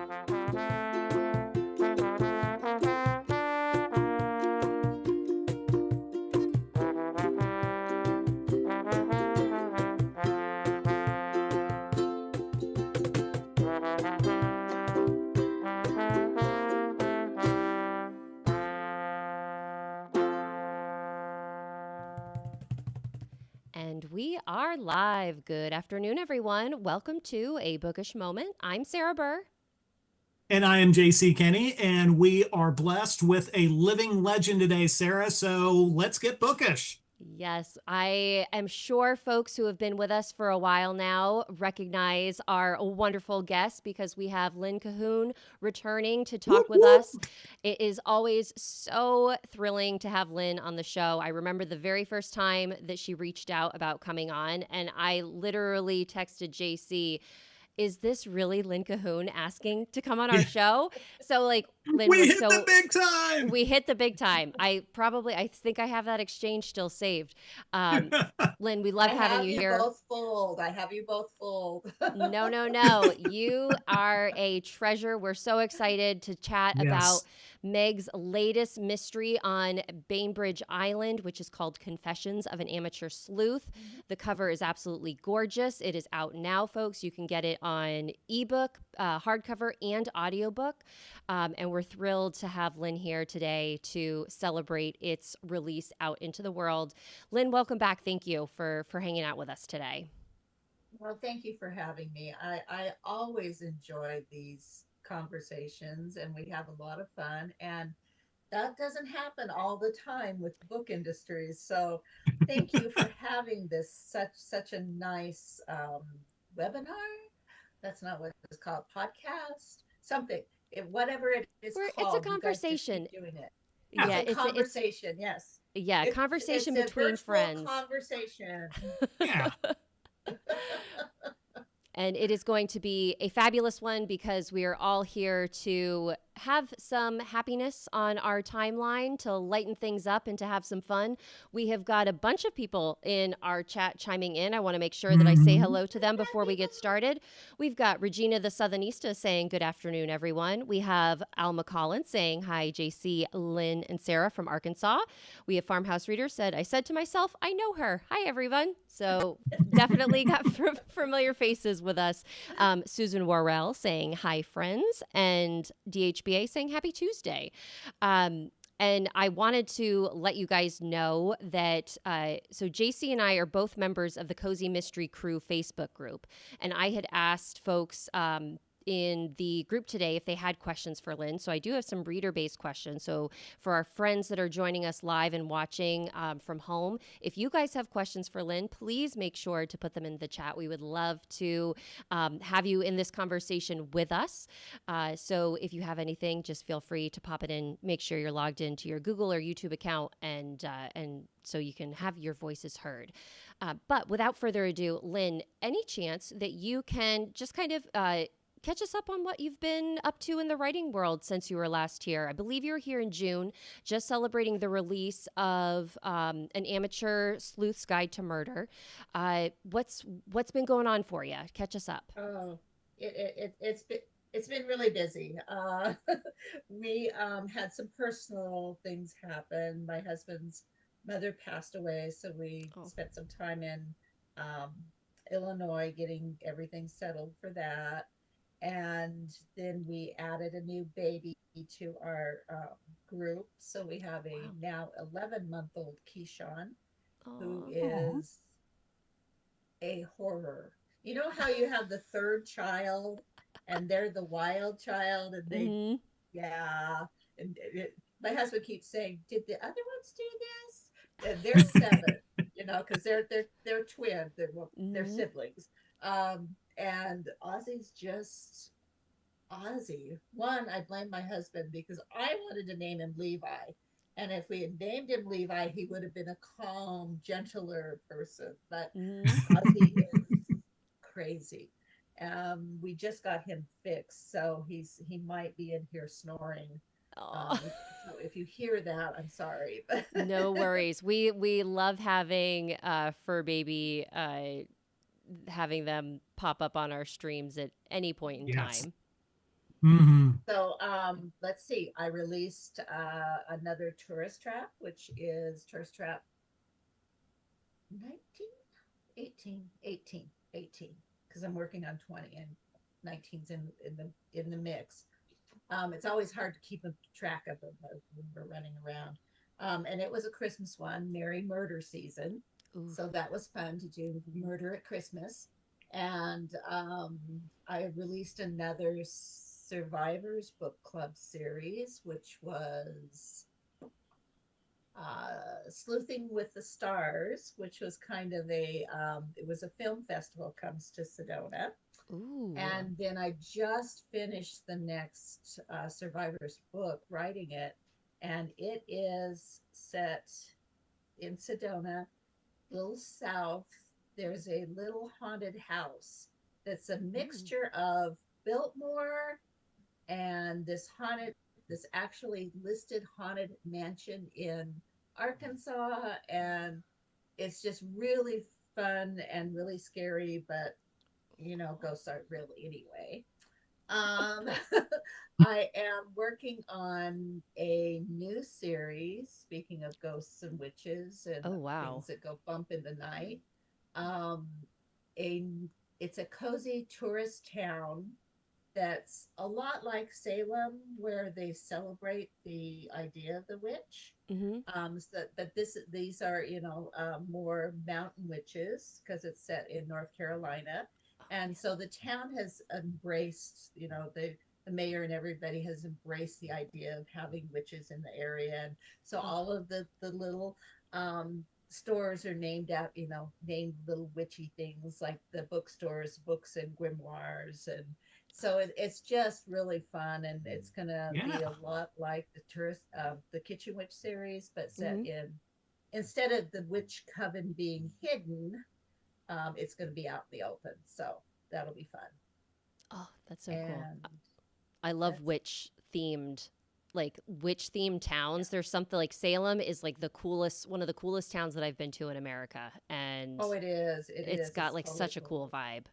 And we are live. Good afternoon, everyone. Welcome to A Bookish Moment. I'm Sarah Burr. And I am J.C. Kenney, and we are blessed with a living legend today, Sarah. So let's get bookish. Yes, I am sure folks who have been with us for a while now recognize our wonderful guest because we have Lynn Cahoon returning to talk with us. It is always so thrilling to have Lynn on the show. I remember the very first time that she reached out about coming on, and I literally texted JC, is this really Lynn Cahoon asking to come on our show? So like, Lynn, We hit the big time. We hit the big time. I think I have that exchange still saved. Lynn, we love having you here. I have you both fooled. No. You are a treasure. We're so excited to chat about Meg's latest mystery on Bainbridge Island, which is called Confessions of an Amateur Sleuth. The cover is absolutely gorgeous. It is out now, folks. You can get it on ebook, hardcover, and audiobook. And we're thrilled to have Lynn here today to celebrate its release out into the world. Lynn, welcome back. Thank you for hanging out with us today. Well, thank you for having me. I always enjoy these conversations, and we have a lot of fun. And that doesn't happen all the time with book industries. So thank you for having this such a nice webinar. That's not what it's called, podcast, something. Whatever it is called. It's a conversation. Doing it. Yeah, it's a conversation. Yes. Yeah, conversation between friends. Conversation. Yeah. And it is going to be a fabulous one because we are all here to have some happiness on our timeline, to lighten things up and to have some fun. We have got a bunch of people in our chat chiming in. I want to make sure that I say hello to them before we get started. We've got Regina the Southernista saying good afternoon, everyone. We have Alma Collins saying hi, JC, Lynn, and Sarah from Arkansas. We have Farmhouse Reader said, I said to myself, I know her. Hi, everyone. So definitely got familiar faces with us. Susan Worrell saying hi, friends, and DHBA saying happy Tuesday. And I wanted to let you guys know that, so JC and I are both members of the Cozy Mystery Crew Facebook group. And I had asked folks in the group today if they had questions for Lynn. So I do have some reader-based questions. So for our friends that are joining us live and watching from home, if you guys have questions for Lynn, please make sure to put them in the chat. We would love to have you in this conversation with us. So if you have anything, just feel free to pop it in. Make sure you're logged into your Google or YouTube account and so you can have your voices heard. But without further ado, Lynn, any chance that you can just kind of catch us up on what you've been up to in the writing world since you were last here? I believe you were here in June, just celebrating the release of an amateur sleuth's guide to murder. What's been going on for you? Catch us up. Oh, it's been really busy. We had some personal things happen. My husband's mother passed away, so we spent some time in Illinois getting everything settled for that. And then we added a new baby to our group. So we have a now 11-month-old Keyshawn, who is a horror. You know how you have the third child and they're the wild child, and they, And my husband keeps saying, "Did the other ones do this?" And they're 7, because they're twins. They're siblings. And Ozzy's just Ozzy. One, I blame my husband because I wanted to name him Levi. And if we had named him Levi, he would have been a calm, gentler person. But Ozzy is crazy. We just got him fixed, so he might be in here snoring. So if you hear that, I'm sorry. No worries. We love having fur baby having them pop up on our streams at any point in time. Hmm. So let's see. I released another tourist trap, which is tourist trap 19, 18, because I'm working on 20 and 19's in the mix. It's always hard to keep a track of them when we're running around. And it was a Christmas one, Merry Murder Season. Ooh. So that was fun to do murder at Christmas. And I released another Survivors Book Club series, which was Sleuthing with the Stars, which was kind of it was a film festival comes to Sedona. Ooh. And then I just finished the next Survivor's book, writing it, and it is set in Sedona, a little south. There's a little haunted house that's a Mm. mixture of Biltmore and this actually listed haunted mansion in Arkansas, and it's just really fun and really scary, but ghosts aren't real anyway. Um, I am working on a new series. Speaking of ghosts and witches and Oh, wow. things that go bump in the night, um, a it's a cozy tourist town that's a lot like Salem, where they celebrate the idea of the witch. Mm-hmm. So that these are more mountain witches because it's set in North Carolina, and so the town has embraced the mayor and everybody has embraced the idea of having witches in the area, and so Oh. all of the little stores are named little witchy things like the bookstores, books and grimoires, and so it's just really fun, and it's gonna Yeah. be a lot like the Kitchen Witch series, but set Mm-hmm. in instead of the witch coven being hidden, it's gonna be out in the open. So that'll be fun. Oh, that's so cool. And I love that's witch themed yeah. towns. There's something like Salem is like the coolest, one of the coolest towns that I've been to in America. And Oh, it is. It it's is. got It's like totally such a cool cool. vibe.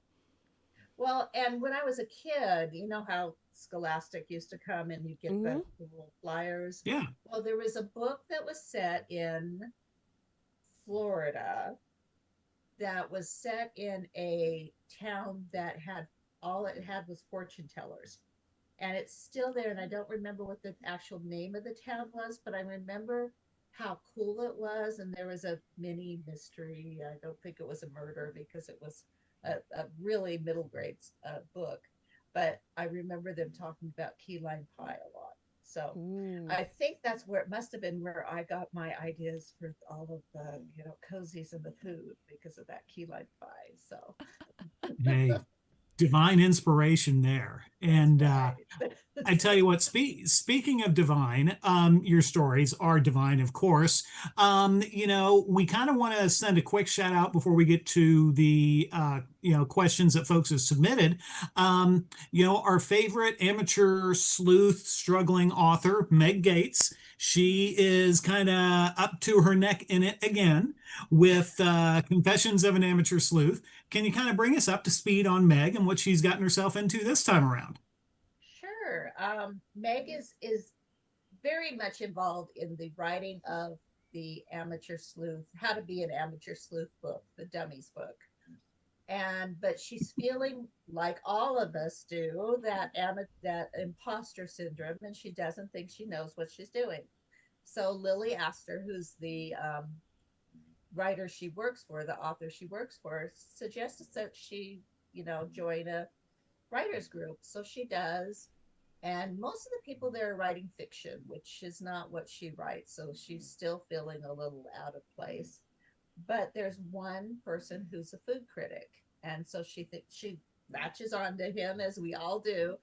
Well, and when I was a kid, you know how Scholastic used to come and you'd get Mm-hmm. the little flyers. Yeah. Well, there was a book that was set in Florida that was set in a town that had all it had was fortune tellers. And it's still there. And I don't remember what the actual name of the town was, but I remember how cool it was. And there was a mini mystery. I don't think it was a murder because it was a really middle grade book. But I remember them talking about key lime pie a lot. So Mm. I think that's where it must have been where I got my ideas for all of the cozies and the food because of that key lime pie. So Hey, divine inspiration there. that's And right. I tell you what, speaking of divine, your stories are divine, of course. We kind of want to send a quick shout out before we get to the questions that folks have submitted. Our favorite amateur sleuth struggling author, Meg Gates. She is kind of up to her neck in it again with Confessions of an Amateur Sleuth. Can you kind of bring us up to speed on Meg and what she's gotten herself into this time around? Sure. Meg is very much involved in the writing of the amateur sleuth, how to be an amateur sleuth book, the dummies book. But she's feeling like all of us do that imposter syndrome, and she doesn't think she knows what she's doing. So Lily Astor, who's the writer she works for, the author she works for, suggested that she, join a writers group. So she does. And most of the people there are writing fiction, which is not what she writes. So she's still feeling a little out of place. But there's one person who's a food critic. And so she thinks she latches on to him, as we all do,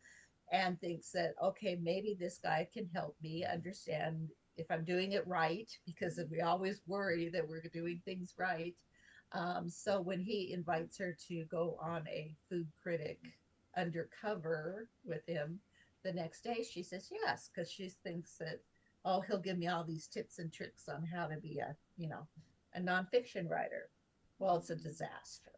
and thinks that, okay, maybe this guy can help me understand if I'm doing it right, because we always worry that we're doing things right. So when he invites her to go on a food critic undercover with him the next day, she says yes, because she thinks that, oh, he'll give me all these tips and tricks on how to be a nonfiction writer. Well, it's a disaster.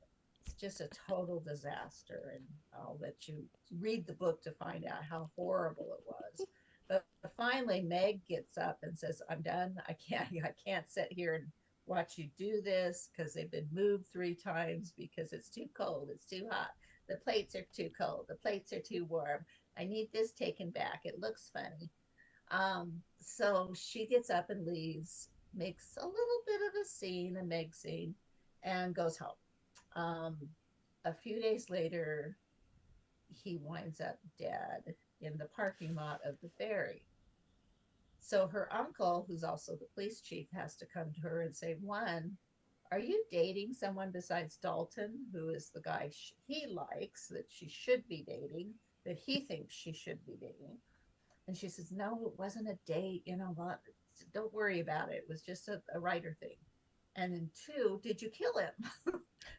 it's just a total disaster. And I'll let you read the book to find out how horrible it was. But finally, Meg gets up and says, "I'm done. I can't sit here and watch you do this because they've been moved 3 times because it's too cold. It's too hot. The plates are too cold. The plates are too warm. I need this taken back. It looks funny." So she gets up and leaves, makes a little bit of a scene, a Meg scene, and goes home. Um, a few days later, he winds up dead in the parking lot of the ferry. So her uncle, who's also the police chief, has to come to her and say, one, are you dating someone besides Dalton, who is the guy he likes, that she should be dating, that he thinks she should be dating? And she says, no, it wasn't a date. What? Don't worry about it. It was just a writer thing. And then two, did you kill him?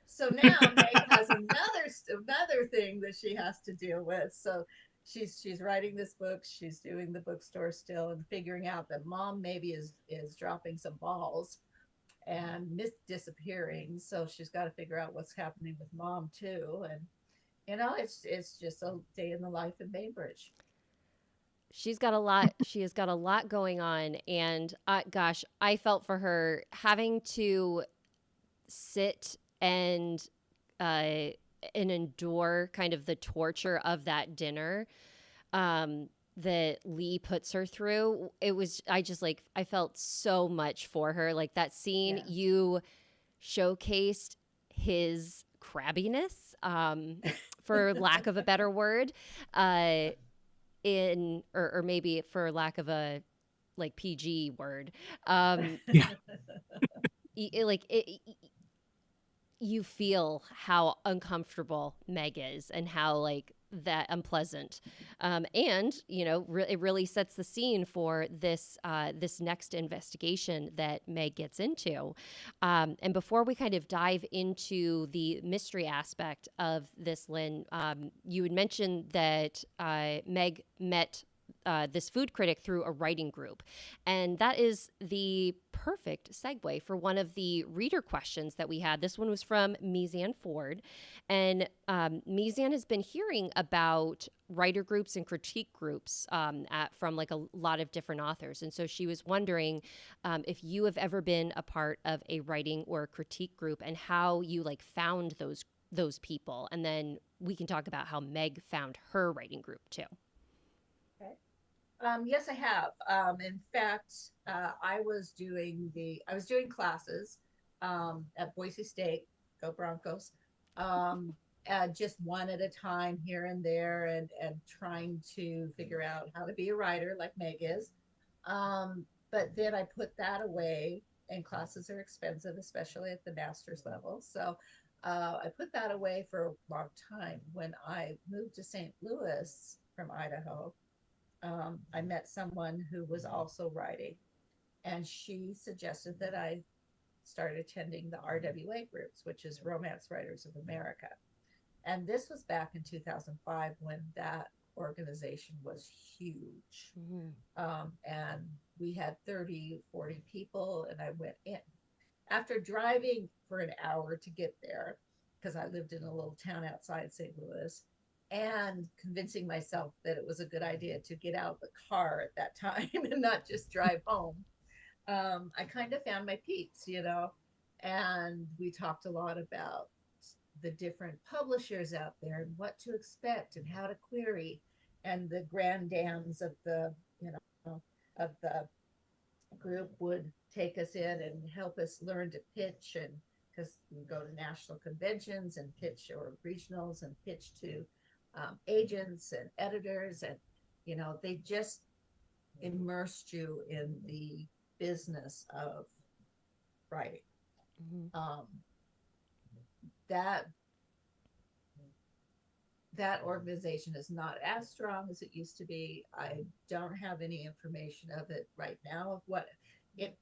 So now Meg has another thing that she has to deal with. So she's writing this book. She's doing the bookstore still and figuring out that mom maybe is dropping some balls and disappearing. So she's got to figure out what's happening with mom too. And it's just a day in the life of Bainbridge. She has got a lot going on. And gosh, I felt for her having to sit and endure kind of the torture of that dinner that Lee puts her through. I felt so much for her. Like that scene, yeah. You showcased his crabbiness, for lack of a better word, or maybe for lack of a like PG word. Yeah. You feel how uncomfortable Meg is and how like that unpleasant. And, it really sets the scene for this next investigation that Meg gets into. And before we kind of dive into the mystery aspect of this, Lynn, you had mentioned that Meg met this food critic through a writing group. And that is the perfect segue for one of the reader questions that we had. This one was from Mizan Ford. And Mizan has been hearing about writer groups and critique groups from like a lot of different authors. And so she was wondering if you have ever been a part of a writing or a critique group and how you like found those people. And then we can talk about how Meg found her writing group too. Yes, I have. In fact, I was doing classes at Boise State, go Broncos, just one at a time here and there, and trying to figure out how to be a writer like Meg is. But then I put that away, and classes are expensive, especially at the master's level. So I put that away for a long time. When I moved to St. Louis from Idaho, I met someone who was also writing, and she suggested that I start attending the RWA groups, which is Romance Writers of America. And this was back in 2005 when that organization was huge. Mm-hmm. And we had 30, 40 people, and I went in. After driving for an hour to get there, because I lived in a little town outside St. Louis, and convincing myself that it was a good idea to get out of the car at that time and not just drive home, I kind of found my peeps, and we talked a lot about the different publishers out there and what to expect and how to query, and the grand dams of the group would take us in and help us learn to pitch, and because we go to national conventions and pitch, or regionals and pitch to agents and editors, and they just immersed you in the business of writing. Mm-hmm. That organization is not as strong as it used to be. I don't have any information of it right now, of what it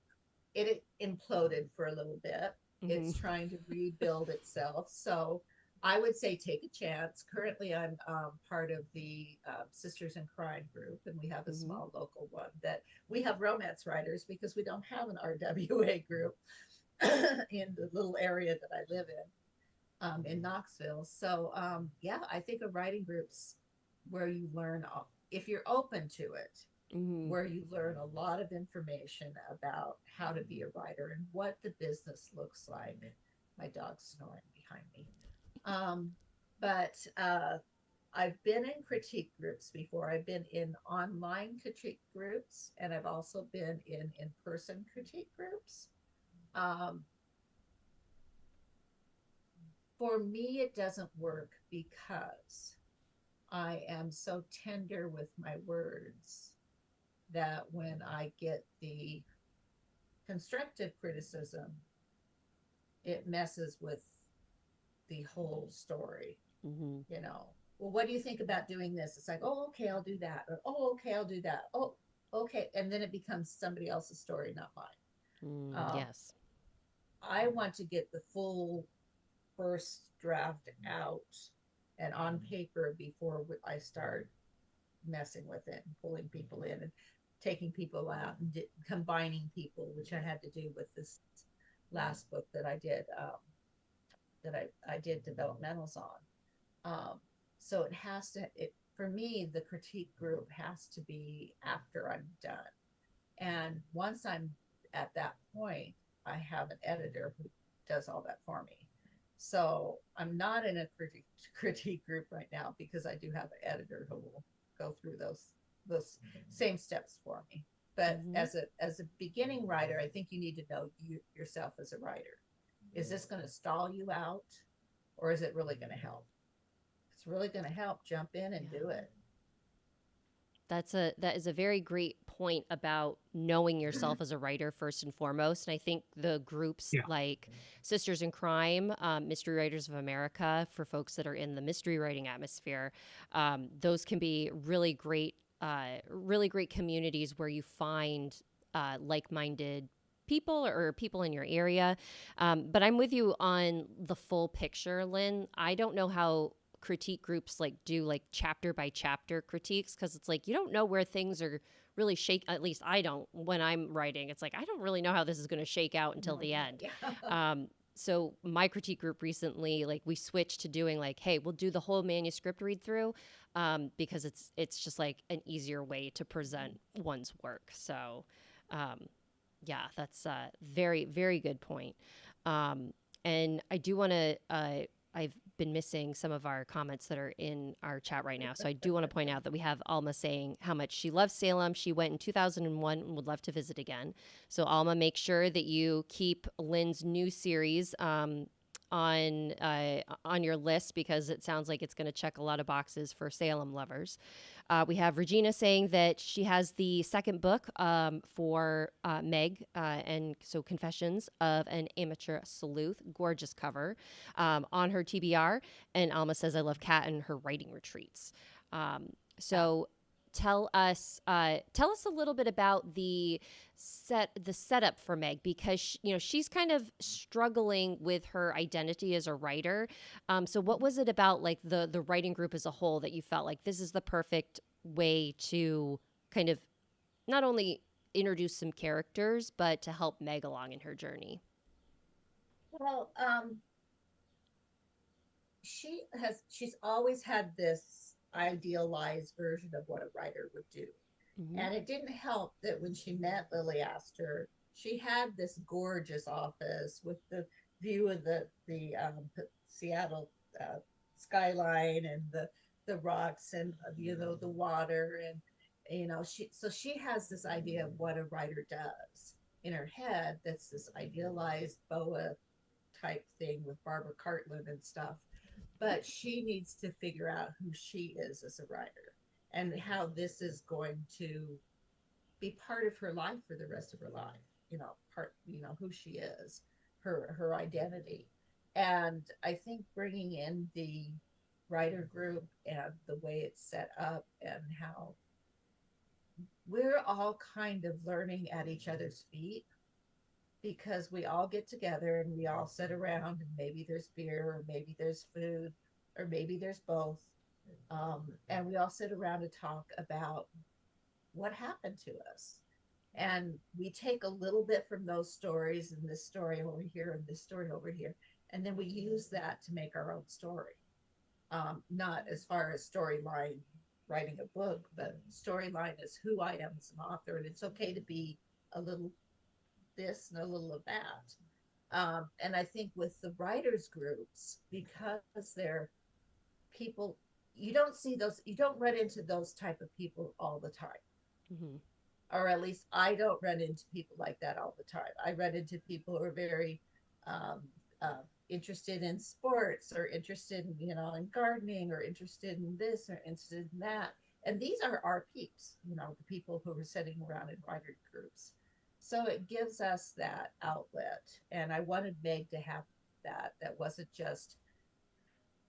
imploded for a little bit. Mm-hmm. It's trying to rebuild itself. So I would say take a chance. Currently, I'm part of the Sisters in Crime group, and we have a mm-hmm. small local one that we have romance writers because we don't have an RWA group in the little area that I live in. in Knoxville. So yeah, I think a writing group's where you learn, if you're open to it, Hmm. where you learn a lot of information about how to be a writer and what the business looks like. My dog's snoring behind me. Um, but I've been in critique groups before. I've been in online critique groups, and I've also been in person critique groups. Um, for me, it doesn't work because I am so tender with my words that when I get the constructive criticism, it messes with the whole story, Hmm. you know. Well, what do you think about doing this? It's like, oh, okay, I'll do that. Or, oh, okay, I'll do that. Oh, okay. And then it becomes somebody else's story, not mine. Mm, Um, yes. I want to get the full first draft out and on paper before I start messing with it and pulling people in and taking people out and combining people, which I had to do with this last book that I did, I did developmentals on. So it has to, for me, the critique group has to be after I'm done. And once I'm at that point, I have an editor who does all that for me. So I'm not in a critique group right now because I do have an editor who will go through those same steps for me. But Hmm. as a beginning writer, I think you need to know yourself as a writer. Is this going to stall you out, or is it really going to help? If it's really going to help, jump in and Yeah. do it. That is a very great point about knowing yourself as a writer first and foremost. And I think the groups Yeah. like Sisters in Crime, Mystery Writers of America, for folks that are in the mystery writing atmosphere, those can be really great communities where you find like-minded people or people in your area. But I'm with you on the full picture, Lynn. I don't know how critique groups like do like chapter by chapter critiques because it's like you don't know where things are really shake, at least I don't when I'm writing. It's like I don't really know how this is going to shake out until No, the no, end. yeah. So my critique group recently, like we switched to doing like, hey, we'll do the whole manuscript read through, because it's just like an easier way to present one's work. So um, yeah, that's a very good point. Um, and I do want to. I've been missing some of our comments that are in our chat right now. So I do want to point out that we have Alma saying how much she loves Salem. She went in 2001 and would love to visit again. So Alma, make sure that you keep Lynn's new series on your list because it sounds like it's going to check a lot of boxes for Salem lovers. We have Regina saying that she has the second book for Meg, and so Confessions of an Amateur Sleuth, gorgeous cover, on her TBR. And Alma says, I love Kat and her writing retreats. Yeah. So tell us a little bit about the setup for Meg because she's kind of struggling with her identity as a writer. So what was it about like the writing group as a whole that you felt like this is the perfect way to kind of not only introduce some characters but to help Meg along in her journey? Well, she's always had this idealized version of what a writer would do. Mm-hmm. And it didn't help that when she met Lily Astor, she had this gorgeous office with the view of the Seattle skyline and the rocks and the water and she has this idea of what a writer does in her head. That's this idealized boa type thing with Barbara Cartland and stuff, but she needs to figure out who she is as a writer and how this is going to be part of her life for the rest of her life. Who she is, her identity. And I think bringing in the writer group and the way it's set up and how we're all kind of learning at each other's feet because we all get together and we all sit around and maybe there's beer or maybe there's food or maybe there's both. And we all sit around and talk about what happened to us. And we take a little bit from those stories and this story over here and this story over here. And then we use that to make our own story. Not as far as storyline, writing a book, but storyline is who I am as an author. And it's okay to be a little this and a little of that. And I think with the writers groups, because they're people, you don't see those, you don't run into those type of people all the time. Mm-hmm. Or at least I don't run into people like that all the time. I run into people who are very um, interested in sports, or interested in, in gardening, or interested in this, or interested in that. And these are our peeps, the people who are sitting around in writer groups. So it gives us that outlet. And I wanted Meg to have that. That wasn't just,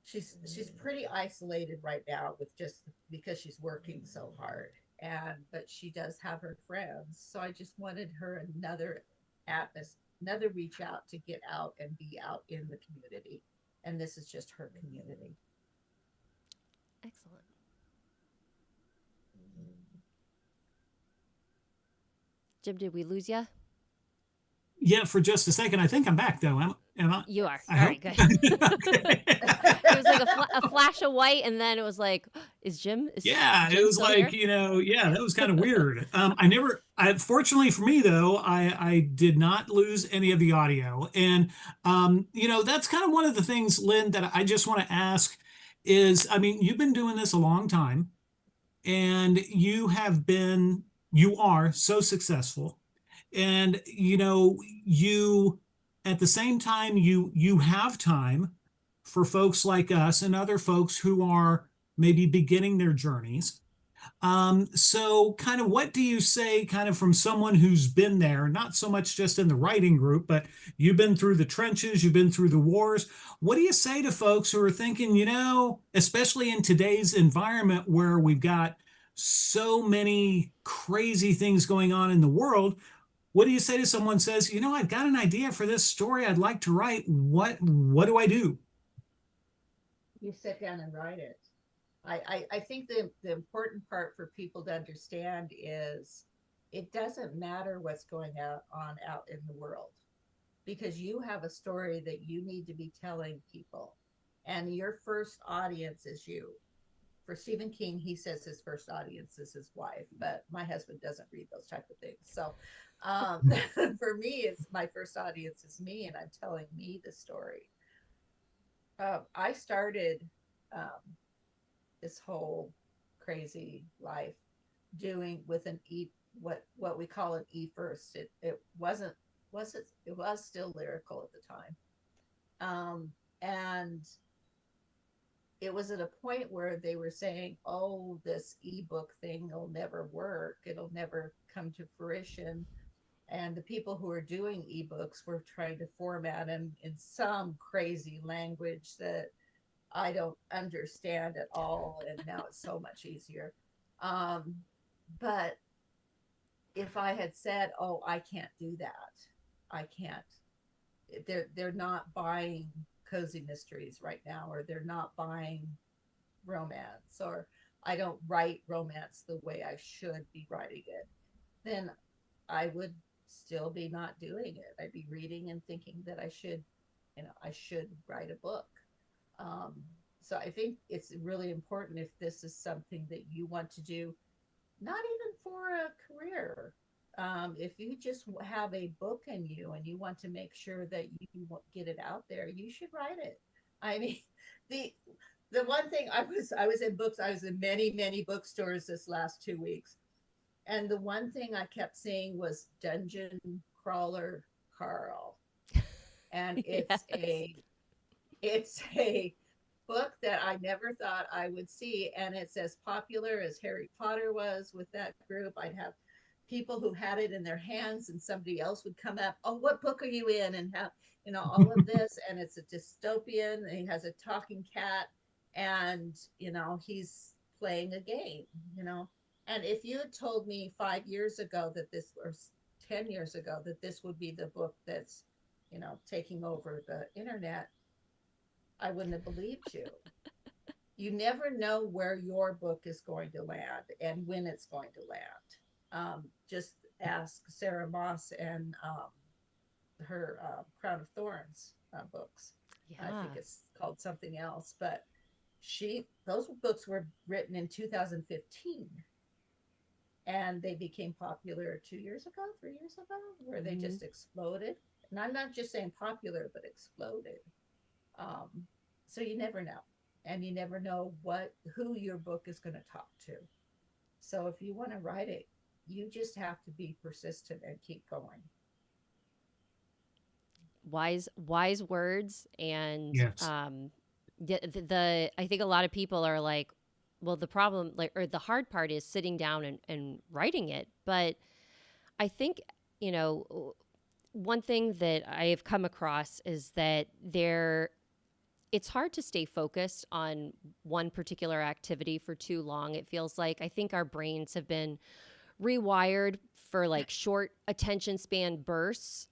she's pretty isolated right now, with just because she's working so hard, and but she does have her friends, so I just wanted her another atmosphere, another reach out to get out and be out in the community, and this is just her community. Excellent. Jim, did we lose you? Yeah, for just a second. I think I'm back though. Am I? You are. Yes. I All hope. right, good. Okay. It was like a flash of white, and then it was like, is Yeah, it Jim was still like, here? yeah, that was kind of weird. Fortunately for me though, I did not lose any of the audio. And, that's kind of one of the things, Lynn, that I just want to ask is, I mean, you've been doing this a long time, and you are so successful. And, you, at the same time, you have time for folks like us and other folks who are maybe beginning their journeys. So kind of what do you say, kind of from someone who's been there, not so much just in the writing group, but you've been through the trenches, you've been through the wars. What do you say to folks who are thinking, especially in today's environment where we've got so many crazy things going on in the world? What do you say to someone who says, I've got an idea for this story I'd like to write. What do I do? You sit down and write it. I think the important part for people to understand is it doesn't matter what's going on out in the world, because you have a story that you need to be telling people, and your first audience is you. For Stephen King, he says his first audience is his wife, but my husband doesn't read those type of things. So for me, it's my first audience is me, and I'm telling me the story. I started um, this whole crazy life doing with an what we call an first. It wasn't it was still lyrical at the time, and it was at a point where they were saying, "Oh, this ebook thing will never work. It'll never come to fruition." And the people who are doing ebooks were trying to format them in some crazy language that I don't understand at all. And now it's so much easier. Um, but if I had said, "Oh, I can't do that. I can't," they're not buying cozy mysteries right now, or they're not buying romance, or I don't write romance the way I should be writing it, then I would still be not doing it. I'd be reading and thinking that I should write a book. Um, so I think it's really important, if this is something that you want to do, not even for a career. If you just have a book in you and you want to make sure that you get it out there, you should write it. I mean, the the one thing, I was in books. I was in many bookstores this last 2 weeks, and the one thing I kept seeing was Dungeon Crawler Carl, and Yes. it's a book that I never thought I would see. And it's as popular as Harry Potter was with that group. I'd have people who had it in their hands, and somebody else would come up, "Oh, what book are you in?" And have, all of this. And it's a dystopian. And he has a talking cat, and, he's playing a game, you know. And if you had told me 5 years ago that this, or 10 years ago, that this would be the book that's, taking over the internet, I wouldn't have believed you. You never know where your book is going to land and when it's going to land. Just ask Sarah Moss and her Crown of Thorns books. I Yeah. think it's called something else, but those books were written in 2015, and they became popular 2 years ago, 3 years ago, where they Hmm. just exploded. And I'm not just saying popular, but exploded. Um, so you never know, and you never know who your book is going to talk to. So if you want to write it, you just have to be persistent and keep going. Wise words. And Yes. I think a lot of people are like, well, the problem, like, or the hard part is sitting down and writing it. But I think, you know, one thing that I have come across is that it's hard to stay focused on one particular activity for too long. It feels like I think our brains have been rewired for like short attention span bursts,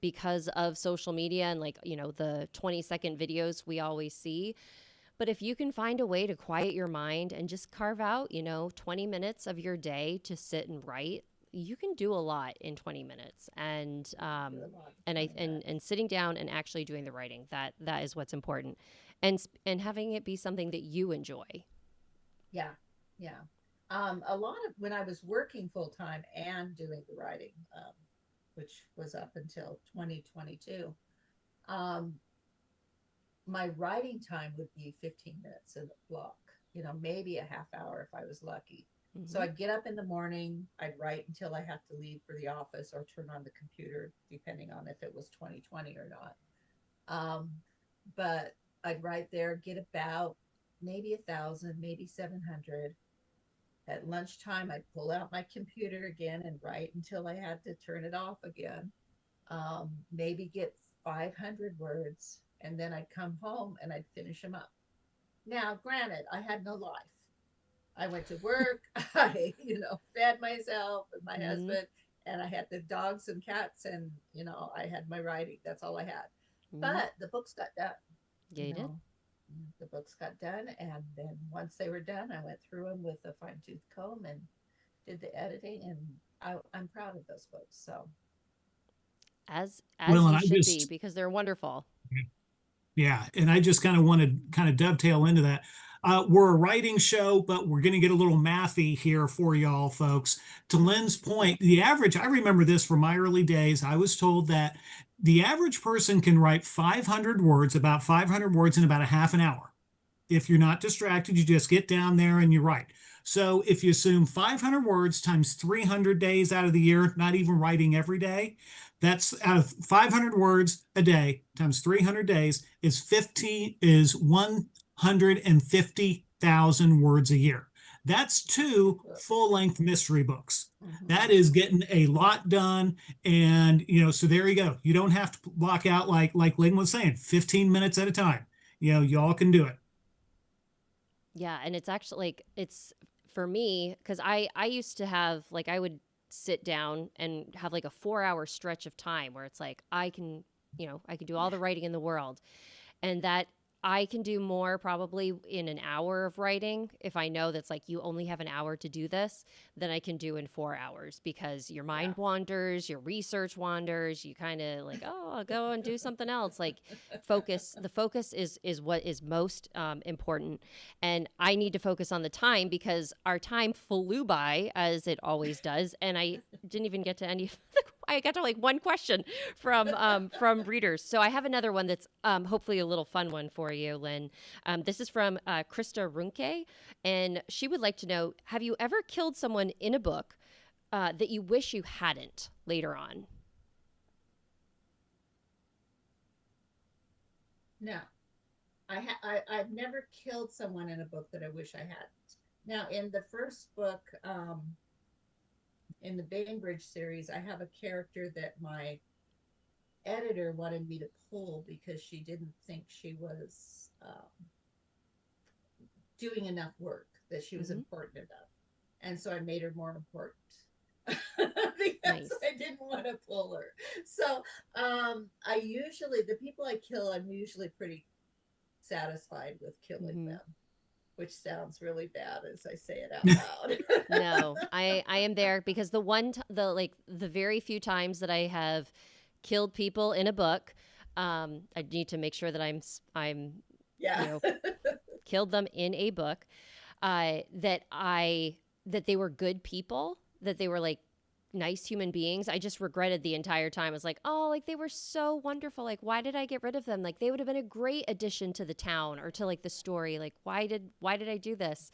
because of social media and, like, the 20-second videos we always see. But if you can find a way to quiet your mind and just carve out, 20 minutes of your day to sit and write, you can do a lot in 20 minutes. And Do a lot and in I 20 and minutes. sitting down and actually doing the writing, that is what's important. And having it be something that you enjoy. Yeah, yeah. A lot of when I was working full time and doing the writing, which was up until 2022, um, my writing time would be 15 minutes in the block, maybe a half hour if I was lucky. So Hmm. I'd get up in the morning, I'd write until I have to leave for the office or turn on the computer, depending on if it was 2020 or not. Um, but I'd write there, get about maybe 1,000, maybe 700. At lunchtime, I'd pull out my computer again and write until I had to turn it off again. Maybe get 500 words, and then I'd come home and I'd finish them up. Now, granted, I had no life. I went to work, I, fed myself and my Hmm. husband, and I had the dogs and cats, and, I had my writing. That's all I had. Hmm. But the books got done, Yeah, you you did. know. The books got done, and then once they were done, I went through them with a fine tooth comb and did the editing, and I'm proud of those books. So, As Well, and you I should be, just, because they're wonderful. yeah, and I just kind of want to kind of dovetail into that. We're a writing show, but we're going to get a little mathy here for y'all, folks. To Lynn's point, I remember this from my early days. I was told that the average person can write 500 words, about 500 words in about a half an hour. If you're not distracted, you just get down there and you write. So if you assume 500 words times 300 days out of the year, not even writing every day, that's out of 500 words a day times 300 days is 150,000 words a year. That's big two books. full-length mystery books. That Mm-hmm. is getting a lot done. And so there you go. You don't have to block out, like Lynn was saying, 15 minutes at a time. Y'all can do it. Yeah, and it's actually like, it's for me, because I used to have, like, I would sit down and have like a 4 hour stretch of time where it's like I can do all the writing in the world, and that I can do more probably in an hour of writing if I know that's like you only have an hour to do this than I can do in 4 hours, because your Yeah. mind wanders, your research wanders, you kind of like, oh, I'll go and do something else. Like, the focus is what is most important. And I need to focus on the time, because our time flew by, as it always does, and I didn't even get to any of the I got to like one question from readers. So I have another one that's hopefully a little fun one for you, Lynn. This is from Krista Runke, and she would like to know: have you ever killed someone in a book that you wish you hadn't later on? No, I've never killed someone in a book that I wish I hadn't. Now, in the first book, in the Bainbridge series, I have a character that my editor wanted me to pull because she didn't think she was doing enough work, that she was Mm-hmm. important enough. And so I made her more important because Nice. I didn't want to pull her. So the people I kill, I'm usually pretty satisfied with killing Mm-hmm. them, which sounds really bad as I say it out loud. No, I am there, because the very few times that I have killed people in a book, I need to make sure that I'm, you Yeah. know, killed them in a book. That they were good people, that they were like nice human beings. I just regretted the entire time. I was like, oh, like they were so wonderful. Like, why did I get rid of them? Like, they would have been a great addition to the town or to like the story. Like, why did I do this?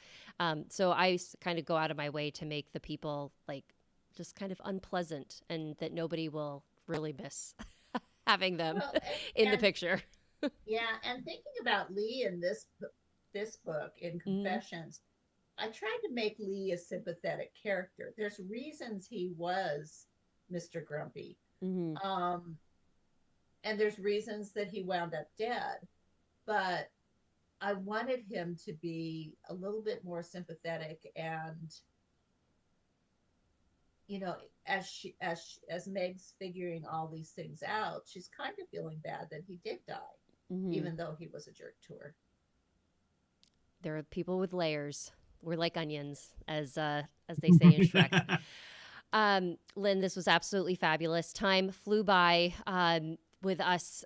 So I kind of go out of my way to make the people like just kind of unpleasant, and that nobody will really miss having them Well, in the and picture. yeah, and thinking about Lee in this book in Mm-hmm. Confessions, I tried to make Lee a sympathetic character. There's reasons he was Mr. Grumpy. Mm-hmm. Um, and there's reasons that he wound up dead. But I wanted him to be a little bit more sympathetic, and you know, as Meg's figuring all these things out, she's kind of feeling bad that he did die, Mm-hmm. even though he was a jerk to her. There are people with layers. We're like onions, as they say in Shrek. Lynn, this was absolutely fabulous. Time flew by with us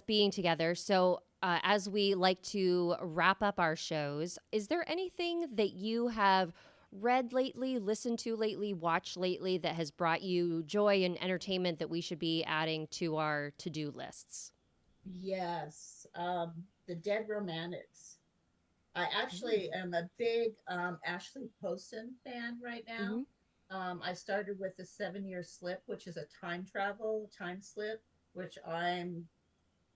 being together. So, as we like to wrap up our shows, is there anything that you have read lately, listened to lately, watched lately that has brought you joy and entertainment that we should be adding to our to-do lists? Yes, the Dead Romantics. I actually Ooh. am a big Ashley Poston fan right now. Mm-hmm. I started with the 7 Year Slip, which is a time slip, which I'm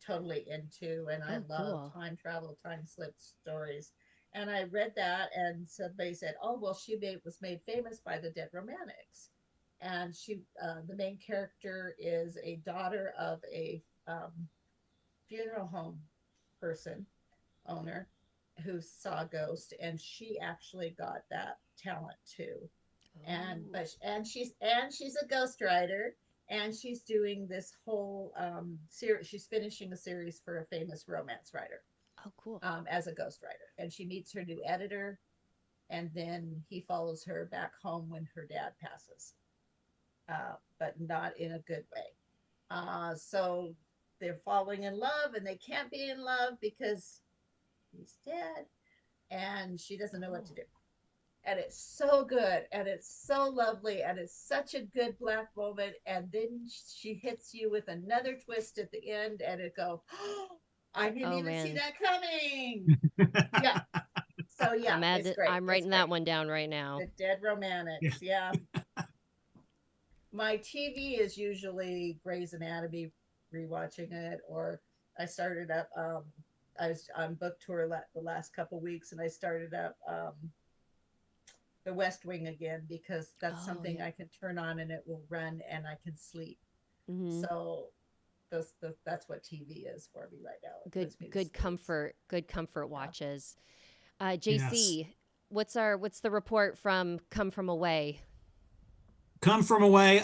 totally into, and I Oh, love cool. time travel, time slip stories. And I read that, and somebody said, "Oh, well, was made famous by the Dead Romantics," and the main character, is a daughter of a funeral home person owner who saw a ghost, and she actually got that talent too. And Oh, but she's a ghostwriter, and she's doing this whole series. She's finishing a series for a famous romance writer, oh, cool. as a ghostwriter, and she meets her new editor, and then he follows her back home when her dad passes, but not in a good way. So they're falling in love, and they can't be in love because he's dead, and she doesn't know what to Oh, do. And it's so good, and it's so lovely, and it's such a good black moment. And then she hits you with another twist at the end, and it go, oh, I didn't oh even see man. that coming. Yeah. So yeah, it's great. I'm It's writing that great. one down right now. The Dead Yeah. Romantics. Yeah. My TV is usually Grey's Anatomy, rewatching it, or I started up. I was on book tour the last couple weeks, and I started up the West Wing again, because that's Oh something yeah. I can turn on and it will run, and I can sleep. Mm-hmm. So that's what TV is for me right now. It Good puts me to good sleep. So, comfort yeah. watches. Yes. JC, what's the report from Come From Away? Come From Away.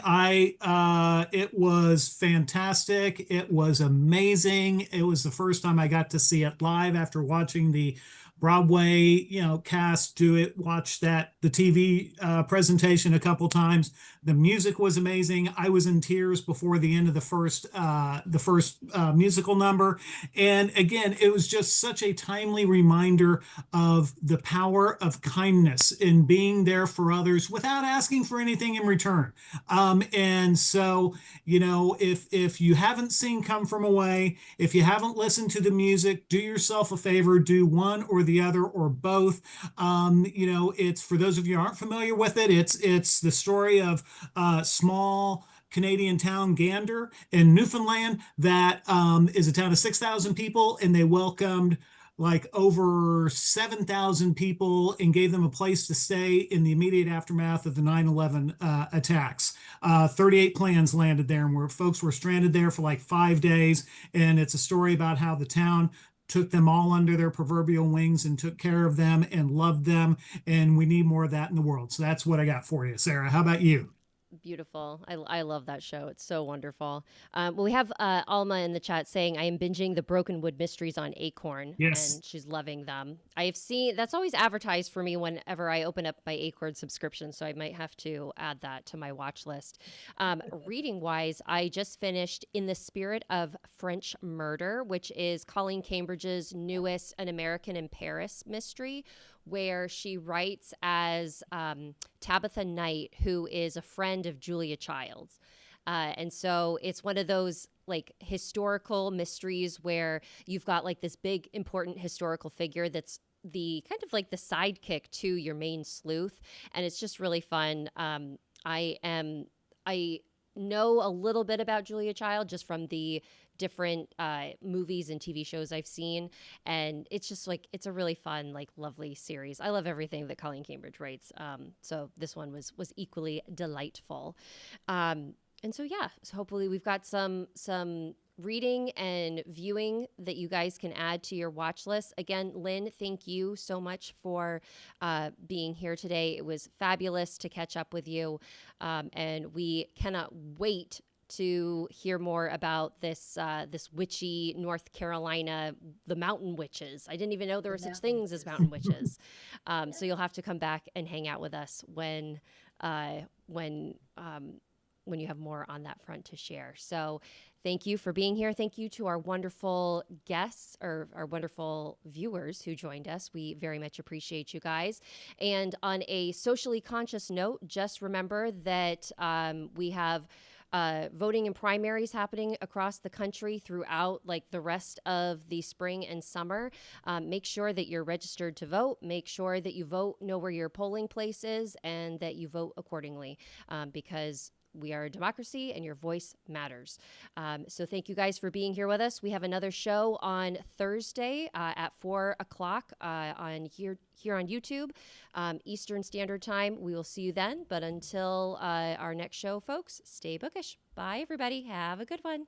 It was fantastic. It was amazing. It was the first time I got to see it live after watching the Broadway, cast do it. Watched the TV presentation a couple times. The music was amazing. I was in tears before the end of the first musical number. And again, it was just such a timely reminder of the power of kindness in being there for others without asking for anything in return. And so, if you haven't seen Come From Away, if you haven't listened to the music, do yourself a favor, do one or the other or both. It's for those of you who aren't familiar with it, it's the story of small Canadian town Gander in Newfoundland that is a town of 6,000 people, and they welcomed like over 7,000 people and gave them a place to stay in the immediate aftermath of the 9/11 attacks. 38 planes landed there, and where folks were stranded there for like 5 days. And it's a story about how the town took them all under their proverbial wings and took care of them and loved them. And we need more of that in the world. So that's what I got for you, Sarah. How about you? Beautiful. I love that show. It's so wonderful. Well, we have Alma in the chat saying, I am binging the Broken Wood Mysteries on Acorn, Yes. and she's loving them. I have seen, that's always advertised for me whenever I open up my Acorn subscription, so I might have to add that to my watch list. Reading wise, I just finished In the Spirit of French Murder, which is Colleen Cambridge's newest An American in Paris mystery, where she writes as Tabitha Knight, who is a friend of Julia Child's. And so it's one of those like historical mysteries where you've got like this big important historical figure that's the kind of like the sidekick to your main sleuth. And it's just really fun. I know a little bit about Julia Child just from the different movies and TV shows I've seen, and it's just like it's a really fun, like lovely series. I love everything that Colleen Cambridge writes, so this one was equally delightful. And so yeah, so hopefully we've got some reading and viewing that you guys can add to your watch list. Again, Lynn, thank you so much for being here today. It was fabulous to catch up with you, and we cannot wait to hear more about this witchy North Carolina, the mountain witches. I didn't even know there were such things as mountain witches. So you'll have to come back and hang out with us when you have more on that front to share. So thank you for being here. Thank you to our wonderful guests or our wonderful viewers who joined us. We very much appreciate you guys. And on a socially conscious note, just remember that we have voting and primaries happening across the country throughout like the rest of the spring and summer. Make sure that you're registered to vote. Make sure that you vote, know where your polling place is, and that you vote accordingly, because we are a democracy and your voice matters. So thank you guys for being here with us. We have another show on Thursday at 4 o'clock on here on YouTube, Eastern Standard Time. We will see you then. But until our next show, folks, stay bookish. Bye, everybody. Have a good one.